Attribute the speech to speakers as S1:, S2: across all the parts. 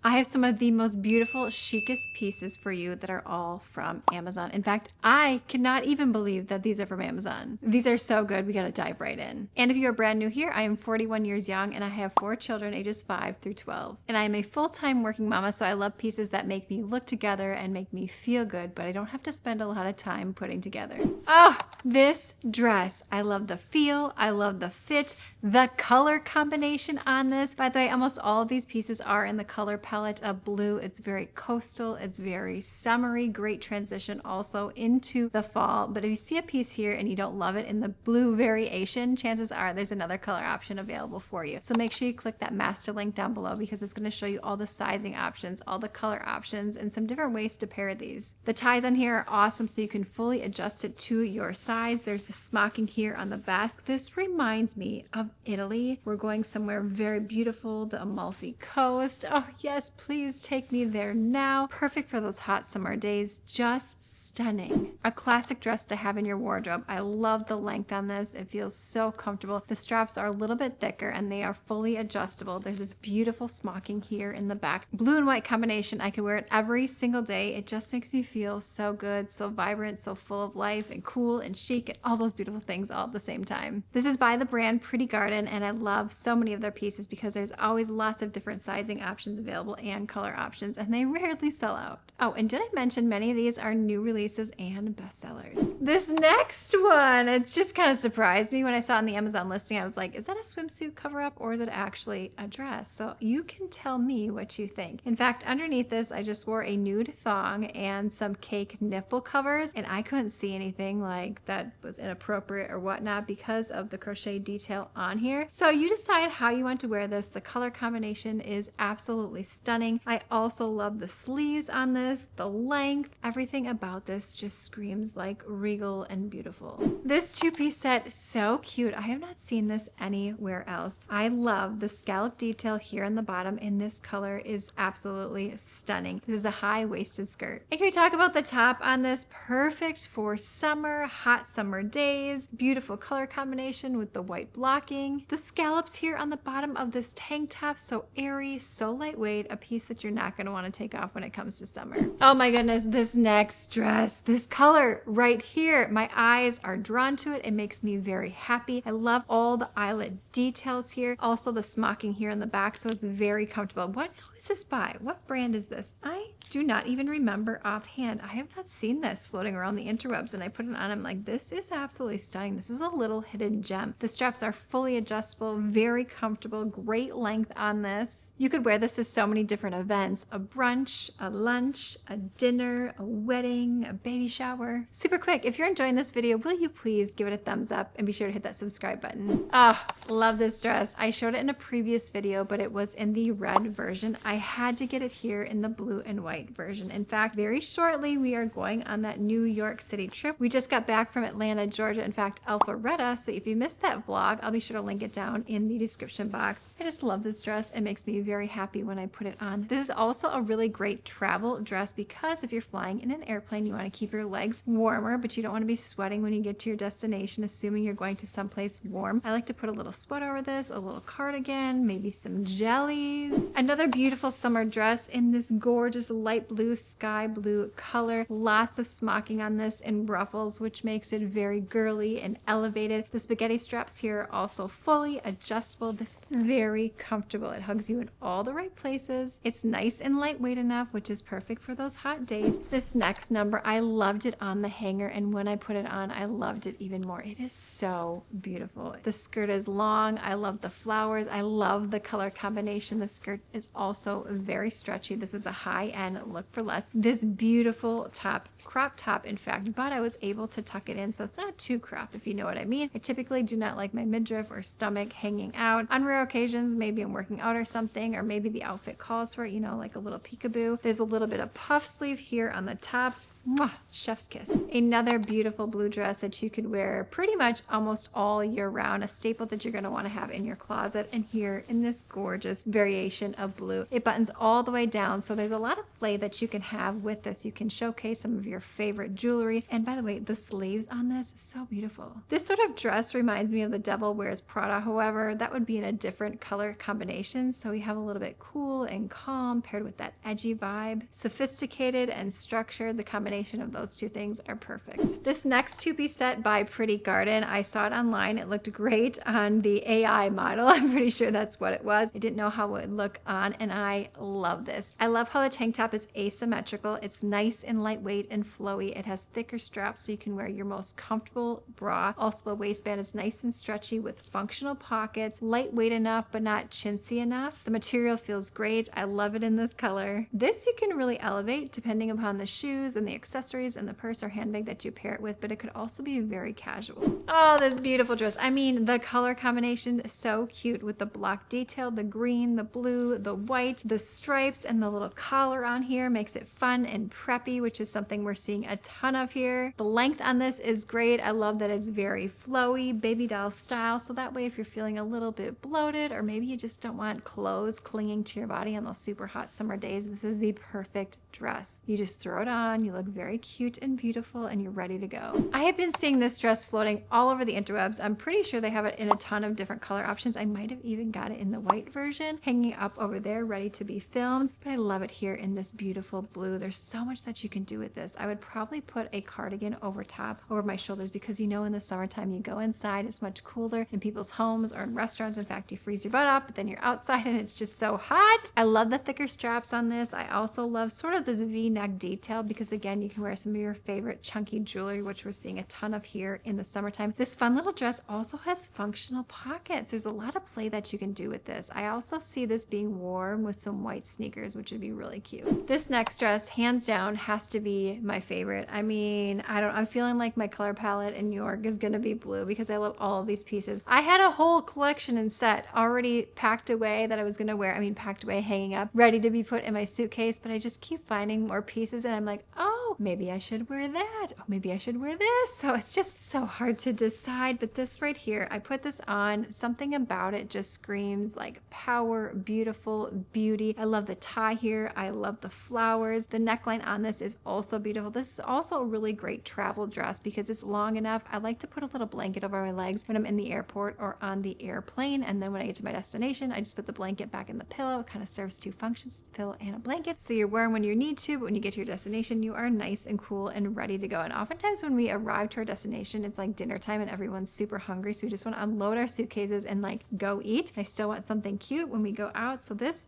S1: I have some of the most beautiful, chicest pieces for you that are all from Amazon. In fact, I cannot even believe that these are from Amazon. These are so good, we gotta dive right in. And if you are brand new here, I am 41 years young and I have 4 children ages 5 through 12. And I am a full-time working mama, so I love pieces that make me look together and make me feel good, but I don't have to spend a lot of time putting together. Oh, this dress. I love the feel, I love the fit, the color combination on this. By the way, almost all of these pieces are in the color palette of blue. It's very coastal, it's very summery, great transition also into the fall. But if you see a piece here and you don't love it in the blue variation, chances are there's another color option available for you. So make sure you click that master link down below because it's going to show you all the sizing options, all the color options, and some different ways to pair these. The ties on here are awesome, so you can fully adjust it to your size. There's a smocking here on the basque. This reminds me of Italy. We're going somewhere very beautiful, the Amalfi Coast. Oh yes, please take me there now. Perfect for those hot summer days. Just stunning. A classic dress to have in your wardrobe. I love the length on this. It feels so comfortable. The straps are a little bit thicker and they are fully adjustable. There's this beautiful smocking here in the back. Blue and white combination. I could wear it every single day. It just makes me feel so good, so vibrant, so full of life and cool and chic and all those beautiful things all at the same time. This is by the brand Pretty Garden and I love so many of their pieces because there's always lots of different sizing options available and color options and they rarely sell out. Oh, and did I mention many of these are new releases and bestsellers? This next one, it's just kind of surprised me when I saw it on the Amazon listing. I was like, is that a swimsuit cover up or is it actually a dress? So you can tell me what you think. In fact, underneath this, I just wore a nude thong and some cake nipple covers and I couldn't see anything like that was inappropriate or whatnot because of the crochet detail on here. So you decide how you want to wear this. The color combination is absolutely stunning. I also love the sleeves on this. The length, everything about this just screams like regal and beautiful. This two-piece set is so cute. I have not seen this anywhere else. I love the scallop detail here on the bottom and this color is absolutely stunning. This is a high-waisted skirt. And can we talk about the top on this? Perfect for summer, hot summer days. Beautiful color combination with the white blocking. The scallops here on the bottom of this tank top, so airy, so lightweight, a piece that you're not going to want to take off when it comes to summer. Oh my goodness, this next dress, this color right here, my eyes are drawn to it. It makes me very happy. I love all the eyelet details here. Also the smocking here in the back, so it's very comfortable. Who is this by? What brand is this? I do not even remember offhand. I have not seen this floating around the interwebs and I put it on. I'm like, this is absolutely stunning. This is a little hidden gem. The straps are fully adjustable, very comfortable, great length on this. You could wear this to so many different events, a brunch, a lunch, a dinner, a wedding, a baby shower. Super quick, if you're enjoying this video, will you please give it a thumbs up and be sure to hit that subscribe button. Oh, love this dress. I showed it in a previous video, but it was in the red version. I had to get it here in the blue and white version. In fact, very shortly, we are going on that New York City trip. We just got back from Atlanta, Georgia, in fact, Alpharetta. So if you missed that vlog, I'll be sure to link it down in the description box. I just love this dress. It makes me very happy when I put it on. This is also a really great travel dress because if you're flying in an airplane, you want to keep your legs warmer, but you don't want to be sweating when you get to your destination, assuming you're going to someplace warm. I like to put a little sweater over this, a little cardigan, maybe some jellies. Another beautiful summer dress in this gorgeous light blue, sky blue color. Lots of smocking on this and ruffles, which makes it very girly and elevated. The spaghetti straps here are also fully adjustable. This is very comfortable. It hugs you in all the right places. It's nice and lightweight enough, which is perfect for those hot days. This next number, I loved it on the hanger, and when I put it on, I loved it even more. It is so beautiful. The skirt is long. I love the flowers. I love the color combination. The skirt is also very stretchy. This is a high-end look for less. This beautiful top, crop top in fact, but I was able to tuck it in so it's not too crop, if you know what I mean. I typically do not like my midriff or stomach hanging out. On rare occasions, maybe I'm working out or something, or maybe the outfit calls for it, you know, like a little peekaboo. There's a little bit of puff sleeve here on the top. Mwah, chef's kiss. Another beautiful blue dress that you could wear pretty much almost all year round, a staple that you're going to want to have in your closet. And here in this gorgeous variation of blue, it buttons all the way down. So there's a lot of play that you can have with this. You can showcase some of your favorite jewelry. And by the way, the sleeves on this is so beautiful. This sort of dress reminds me of The Devil Wears Prada. However, that would be in a different color combination. So we have a little bit cool and calm paired with that edgy vibe. Sophisticated and structured. The combination of those two things are perfect. This next two-piece set by Pretty Garden, I saw it online. It looked great on the AI model. I'm pretty sure that's what it was. I didn't know how it would look on, and I love this. I love how the tank top is asymmetrical. It's nice and lightweight and flowy. It has thicker straps so you can wear your most comfortable bra. Also, the waistband is nice and stretchy with functional pockets, lightweight enough but not chintzy enough. The material feels great. I love it in this color. This you can really elevate depending upon the shoes and the accessories and the purse or handbag that you pair it with, but it could also be very casual. Oh, this beautiful dress. I mean, the color combination is so cute with the block detail, the green, the blue, the white, the stripes, and the little collar on here makes it fun and preppy, which is something we're seeing a ton of here. The length on this is great. I love that it's very flowy, baby doll style, so that way if you're feeling a little bit bloated or maybe you just don't want clothes clinging to your body on those super hot summer days, this is the perfect dress. You just throw it on, you look very cute and beautiful, and you're ready to go. I have been seeing this dress floating all over the interwebs. I'm pretty sure they have it in a ton of different color options. I might have even got it in the white version hanging up over there ready to be filmed, but I love it here in this beautiful blue. There's so much that you can do with this. I would probably put a cardigan over top over my shoulders because you know in the summertime you go inside, it's much cooler in people's homes or in restaurants. In fact, you freeze your butt up, but then you're outside and it's just so hot. I love the thicker straps on this. I also love sort of this V-neck detail because again, you can wear some of your favorite chunky jewelry, which we're seeing a ton of here in the summertime. This fun little dress also has functional pockets. There's a lot of play that you can do with this. I also see this being worn with some white sneakers, which would be really cute. This next dress, hands down, has to be my favorite. I mean, I'm feeling like my color palette in New York is going to be blue because I love all of these pieces. I had a whole collection and set already packed away that I was going to wear. I mean, packed away, hanging up, ready to be put in my suitcase, but I just keep finding more pieces and I'm like, oh, maybe I should wear that. Oh, maybe I should wear this. So it's just so hard to decide. But this right here, I put this on. Something about it just screams like power, beautiful, beauty. I love the tie here. I love the flowers. The neckline on this is also beautiful. This is also a really great travel dress because it's long enough. I like to put a little blanket over my legs when I'm in the airport or on the airplane. And then when I get to my destination, I just put the blanket back in the pillow. It kind of serves two functions, it's a pillow and a blanket. So you're wearing when you need to, but when you get to your destination, you are nice and cool and ready to go. And oftentimes when we arrive to our destination, it's like dinner time and everyone's super hungry. So we just want to unload our suitcases and like go eat. I still want something cute when we go out. So this,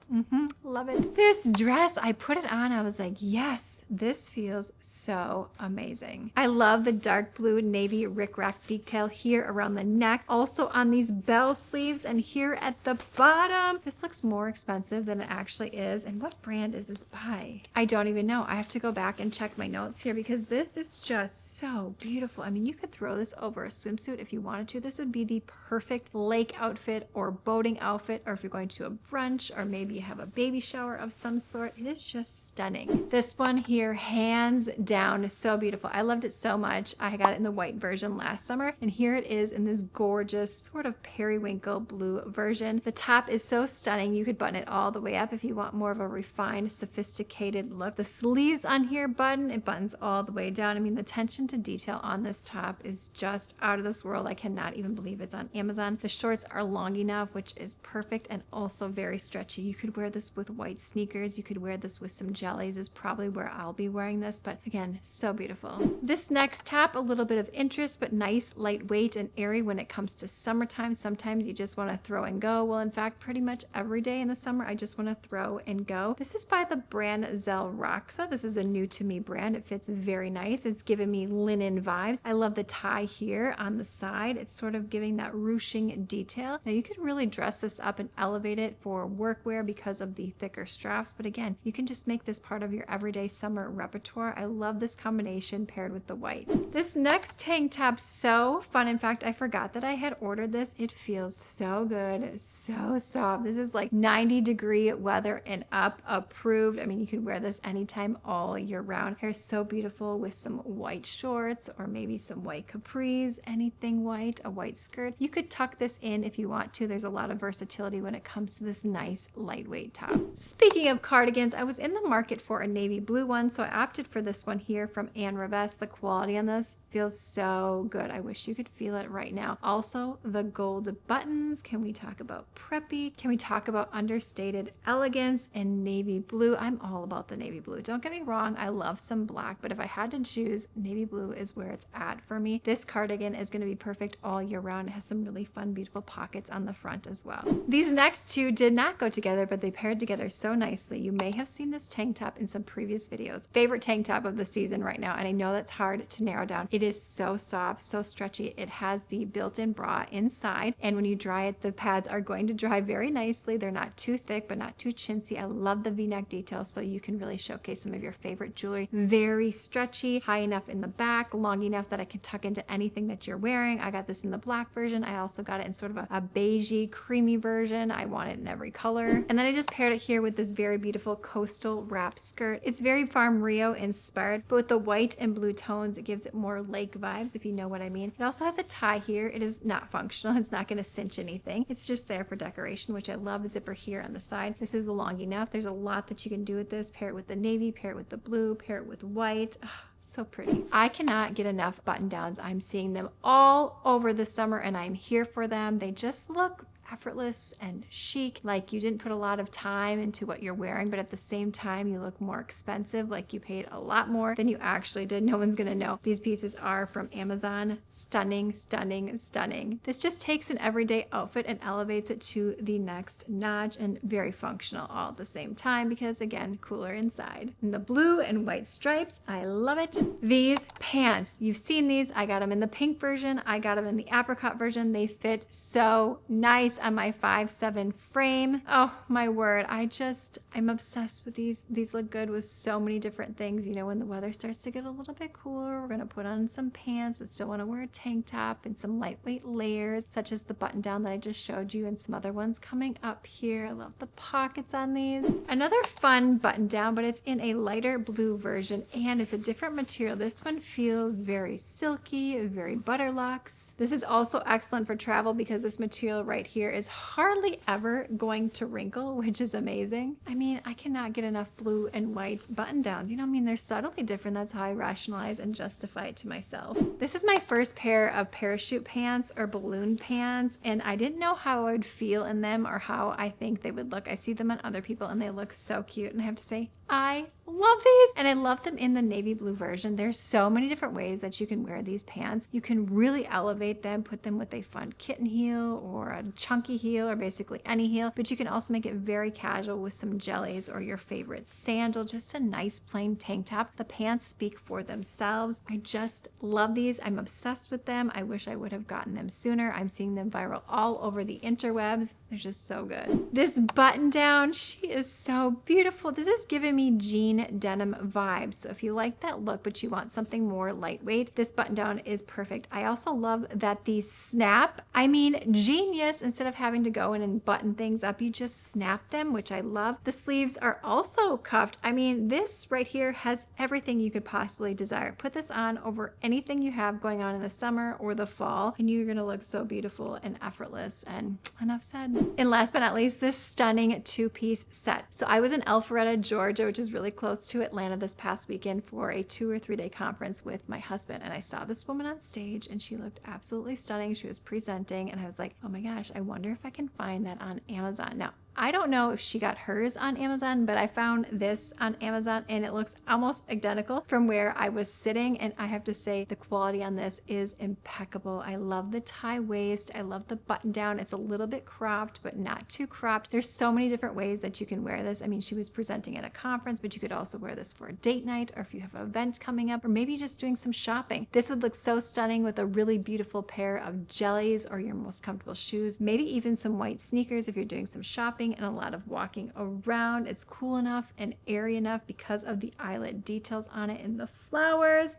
S1: love it. This dress, I put it on. I was like, yes, this feels so amazing. I love the dark blue navy rickrack detail here around the neck. Also on these bell sleeves and here at the bottom. This looks more expensive than it actually is. And what brand is this by? I don't even know. I have to go back and check my notes here because this is just so beautiful. I mean, you could throw this over a swimsuit if you wanted to. This would be the perfect lake outfit or boating outfit, or if you're going to a brunch or maybe you have a baby shower of some sort. It is just stunning. This one here, hands down, is so beautiful. I loved it so much. I got it in the white version last summer, and here it is in this gorgeous sort of periwinkle blue version. The top is so stunning. You could button it all the way up if you want more of a refined, sophisticated look. The sleeves on here button, it buttons all the way down. I mean, the attention to detail on this top is just out of this world. I cannot even believe it's on Amazon. The shorts are long enough, which is perfect, and also very stretchy. You could wear this with white sneakers. You could wear this with some jellies is probably where I'll be wearing this, but again, so beautiful. This next top, a little bit of interest, but nice, lightweight, and airy when it comes to summertime. Sometimes you just want to throw and go. Well, in fact, pretty much every day in the summer, I just want to throw and go. This is by the brand Zell Roxa. This is a new to me brand. It fits very nice. It's giving me linen vibes. I love the tie here on the side. It's sort of giving that ruching detail. Now you could really dress this up and elevate it for workwear because of the thicker straps, but again, you can just make this part of your everyday summer repertoire. I love this combination paired with the white. This next tank top, so fun. In fact, I forgot that I had ordered this. It feels so good, so soft. This is like 90-degree weather and up approved. I mean, you could wear this anytime all year round. together so beautiful with some white shorts or maybe some white capris, anything white, a white skirt. You could tuck this in if you want to. There's a lot of versatility when it comes to this nice lightweight top. Speaking of cardigans, I was in the market for a navy blue one, so I opted for this one here from Ann Rivest. The quality on this feels so good. I wish you could feel it right now. Also, the gold buttons. Can we talk about preppy? Can we talk about understated elegance and navy blue? I'm all about the navy blue. Don't get me wrong, I love some black, but if I had to choose, navy blue is where it's at for me. This cardigan is going to be perfect all year round. It has some really fun, beautiful pockets on the front as well. These next two did not go together, but they paired together so nicely. You may have seen this tank top in some previous videos. Favorite tank top of the season right now, and I know that's hard to narrow down. It is so soft, so stretchy. It has the built-in bra inside, and when you dry it, the pads are going to dry very nicely. They're not too thick, but not too chintzy. I love the V-neck details, so you can really showcase some of your favorite jewelry. Very stretchy, high enough in the back, long enough that I can tuck into anything that you're wearing. I got this in the black version. I also got it in sort of a beigey, creamy version. I want it in every color. And then I just paired it here with this very beautiful coastal wrap skirt. It's very Farm Rio inspired, but with the white and blue tones, it gives it more lake vibes, if you know what I mean. It also has a tie here. It is not functional. It's not going to cinch anything. It's just there for decoration, which I love. Zipper here on the side. This is long enough. There's a lot that you can do with this. Pair it with the navy, pair it with the blue, pair it with white. So pretty. I cannot get enough button downs. I'm seeing them all over the summer and I'm here for them. They just look effortless and chic, like you didn't put a lot of time into what you're wearing, but at the same time you look more expensive, like you paid a lot more than you actually did. No one's gonna know. These pieces are from Amazon. Stunning, stunning, stunning. This just takes an everyday outfit and elevates it to the next notch, and very functional all at the same time because, again, cooler inside. And the blue and white stripes, I love it. These pants, you've seen these. I got them in the pink version. I got them in the apricot version. They fit so nice on my 5'7" frame. Oh my word, I'm obsessed with these. These look good with so many different things. You know, when the weather starts to get a little bit cooler, we're gonna put on some pants but still want to wear a tank top and some lightweight layers, such as the button down that I just showed you and some other ones coming up here. I love the pockets on these. Another fun button down, but it's in a lighter blue version and it's a different material. This one feels very silky, very butterluxe. This is also excellent for travel because this material right here is hardly ever going to wrinkle, which is amazing. I mean, I cannot get enough blue and white button downs. You know what I mean? They're subtly different. That's how I rationalize and justify it to myself. This is my first pair of parachute pants or balloon pants, and I didn't know how I would feel in them or how I think they would look. I see them on other people and they look so cute, and I have to say, I love these, and I love them in the navy blue version. There's so many different ways that you can wear these pants. You can really elevate them, put them with a fun kitten heel or a chunky heel or basically any heel, but you can also make it very casual with some jellies or your favorite sandal, just a nice plain tank top. The pants speak for themselves. I just love these. I'm obsessed with them. I wish I would have gotten them sooner. I'm seeing them viral all over the interwebs. They're just so good. This button down, she is so beautiful. This is giving me jean denim vibes. So if you like that look, but you want something more lightweight, this button down is perfect. I also love that these snap. I mean, genius. Instead of having to go in and button things up, you just snap them, which I love. The sleeves are also cuffed. I mean, this right here has everything you could possibly desire. Put this on over anything you have going on in the summer or the fall, and you're gonna look so beautiful and effortless. And enough said. And last but not least, this stunning two-piece set. So I was in Alpharetta, Georgia, which is really close to Atlanta, this past weekend for a 2 or 3 day conference with my husband, and I saw this woman on stage and she looked absolutely stunning. She was presenting and I was like, oh my gosh, I wonder if I can find that on Amazon. Now, I don't know if she got hers on Amazon, but I found this on Amazon and it looks almost identical from where I was sitting, and I have to say the quality on this is impeccable. I love the tie waist. I love the button down. It's a little bit cropped, but not too cropped. There's so many different ways that you can wear this. I mean, she was presenting at a conference, but you could also wear this for a date night, or if you have an event coming up, or maybe just doing some shopping. This would look so stunning with a really beautiful pair of jellies or your most comfortable shoes, maybe even some white sneakers if you're doing some shopping and a lot of walking around. It's cool enough and airy enough because of the eyelet details on it and the flowers.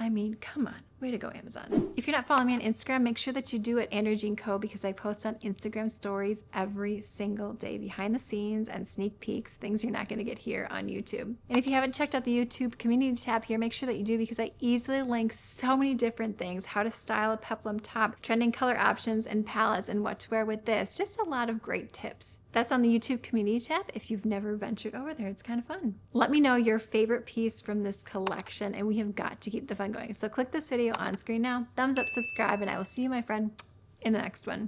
S1: I mean, come on. Way to go, Amazon. If you're not following me on Instagram, make sure that you do at Andrea Jean Co, because I post on Instagram stories every single day, behind the scenes and sneak peeks, things you're not going to get here on YouTube. And if you haven't checked out the YouTube community tab here, make sure that you do, because I easily link so many different things: how to style a peplum top, trending color options and palettes, and what to wear with this. Just a lot of great tips. That's on the YouTube community tab. If you've never ventured over there, it's kind of fun. Let me know your favorite piece from this collection, and we have got to keep the fun going. So click this video on screen now, thumbs up, subscribe, and I will see you, my friend, in the next one.